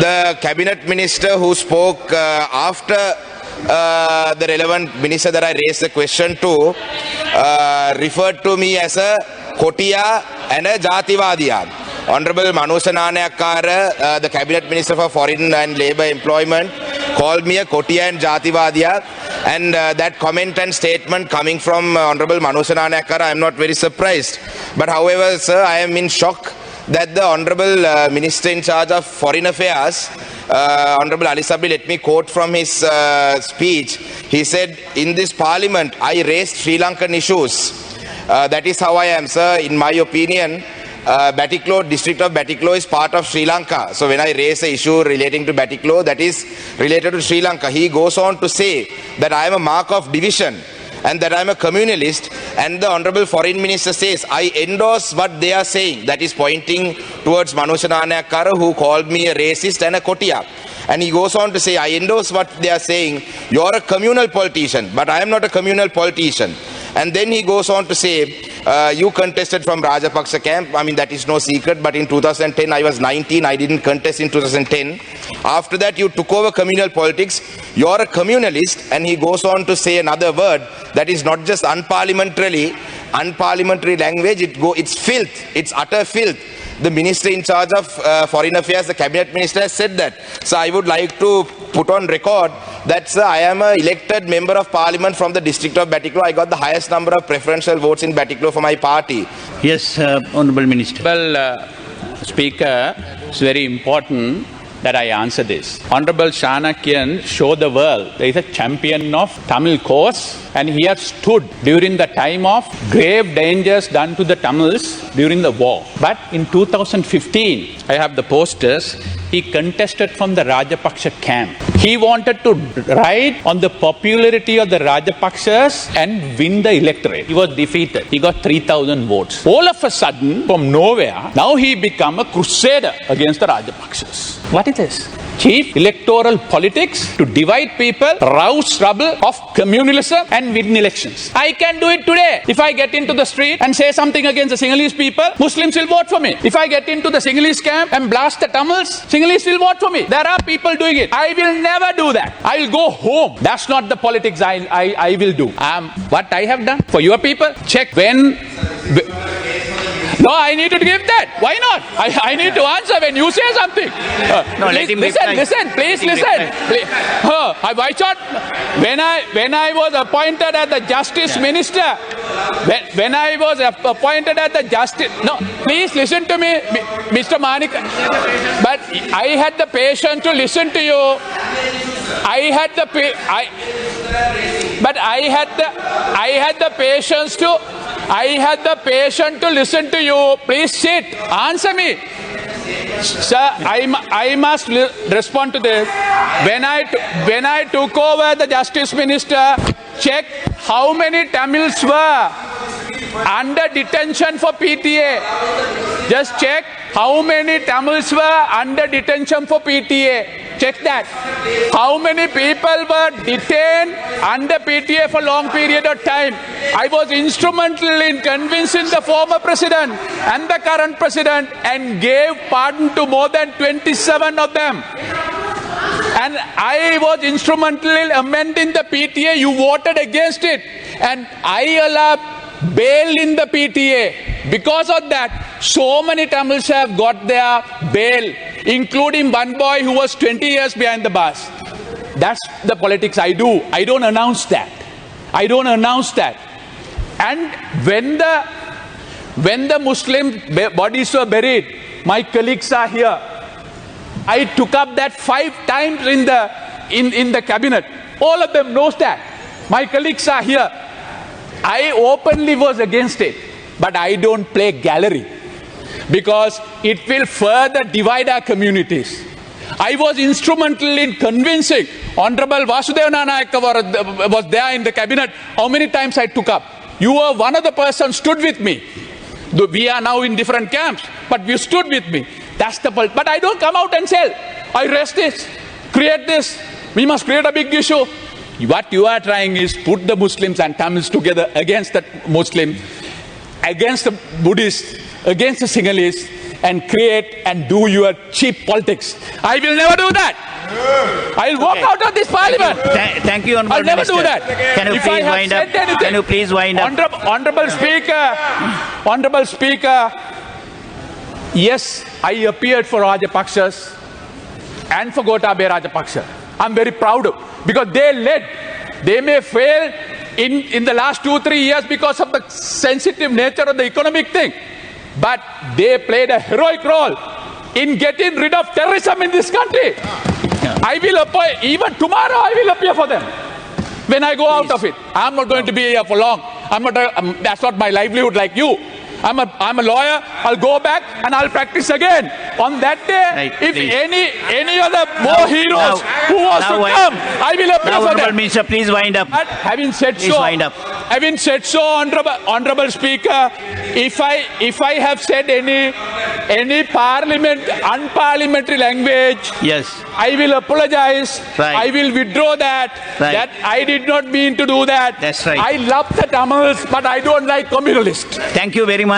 the cabinet minister who spoke after the relevant minister that I raised the question to referred to me as a Kotiya and a Jativadiya. Honorable Manusa Nanayakkara, the cabinet minister for foreign and labour employment, called me a Kotiya and Jativadiya, and that comment and statement coming from Honorable Manusa Nanayakkara, I am not very surprised. But however, sir, I am in shock that the Honorable Minister in charge of Foreign Affairs, Honorable Ali Sabri, let me quote from his speech. He said, in this parliament, I raised Sri Lankan issues. That is how I am, sir. In my opinion, Batticaloa, district of Batticaloa is part of Sri Lanka. So when I raise an issue relating to Batticaloa, that is related to Sri Lanka. He goes on to say that I am a mark of division and that I am a communalist, and the Honorable Foreign Minister says, I endorse what they are saying. That is pointing towards Manusa Nanayakkara, who called me a racist and a Kotiya. And he goes on to say, I endorse what they are saying. You are a communal politician, but I am not a communal politician. And then he goes on to say, you contested from Rajapaksa camp. I mean, that is no secret, but in 2010 I was 19, I didn't contest in 2010. After that you took over communal politics, you are a communalist. And he goes on to say another word that is not just unparliamentary language, it's filth, it's utter filth. The minister in charge of foreign affairs, the cabinet minister, has said that. So I would like to put on record that, sir, I am an elected member of parliament from the district of Batticaloa. I got the highest number of preferential votes in Batticaloa for my party. Yes, Honourable Minister. Well, Speaker, it's very important that I answer this. Honorable Chanakyan showed the world there is a champion of Tamil cause, and he has stood during the time of grave dangers done to the Tamils during the war. But in 2015, I have the posters, he contested from the Rajapaksa camp. He wanted to ride on the popularity of the Rajapaksas and win the electorate. He was defeated. He got 3,000 votes. All of a sudden, from nowhere, now he became a crusader against the Rajapaksas. What is this? Cheap electoral politics to divide people, rouse trouble of communalism and win elections. I can do it today. If I get into the street and say something against the Sinhalese people, Muslims will vote for me. If I get into the Sinhalese camp and blast the Tamils, Sinhalese will vote for me. There are people doing it. I will never do that. I will go home. That's not the politics I will do. What I have done for your people, check when... No, I need to give that. Why not? I need to answer when you say something. No, let him listen, please listen. I thought when I was appointed as the Justice Minister, when I was appointed as the Justice... No, please listen to me, Mr. Manik. But I had the patience to listen to you. I had the patience to listen to you. Please sit. Answer me. Sir, I must respond to this. When I took over the Justice Minister, check how many Tamils were under detention for PTA. Just check how many Tamils were under detention for PTA. Check that. How many people were detained under PTA for long period of time? I was instrumental in convincing the former president and the current president and gave pardon to more than 27 of them. And I was instrumental in amending the PTA. You voted against it. And I allowed bail in the PTA. Because of that, so many Tamils have got their bail, including one boy who was 20 years behind the bars. That's the politics I do. I don't announce that. And when the Muslim bodies were buried, my colleagues are here. I took up that 5 times in the cabinet. All of them knows that. My colleagues are here. I openly was against it, but I don't play gallery because it will further divide our communities. I was instrumental in convincing Honorable Vasudeva Nanayakkara was there in the cabinet. How many times I took up? You were one of the persons stood with me. We are now in different camps, but you stood with me. That's the point. But I don't come out and say, I raise this, create this. We must create a big issue. What you are trying is put the Muslims and Tamils together against the Muslim, against the Buddhists, against the Sinhalese. and create and do your cheap politics. I will never do that. I'll walk out of this parliament. Thank you, Honourable I'll never Minister. do that. Can you If I please have wind up? said anything- Can you please wind up? Honorable Speaker, yes, I appeared for Rajapaksas and for Gotabaya Rajapaksa. I'm very proud of, because they led. They may fail in the last 2-3 years because of the sensitive nature of the economic thing, but they played a heroic role in getting rid of terrorism in this country. I will appear, even tomorrow I will appear for them when I go out of it. I'm not going to be here for long. That's not my livelihood like you. I'm a lawyer. I'll go back and I'll practice again. On that day, Right, if please. any other more heroes who wants to come, I will appear Now, for Honourable them. Minister, please wind up. But having said Please so, wind up. Honourable Speaker, if I have said any unparliamentary language, Yes. I will apologize. Right. I will withdraw that. Right. That I did not mean to do that. That's right. I love the Tamils, but I don't like communalists. Thank you very much.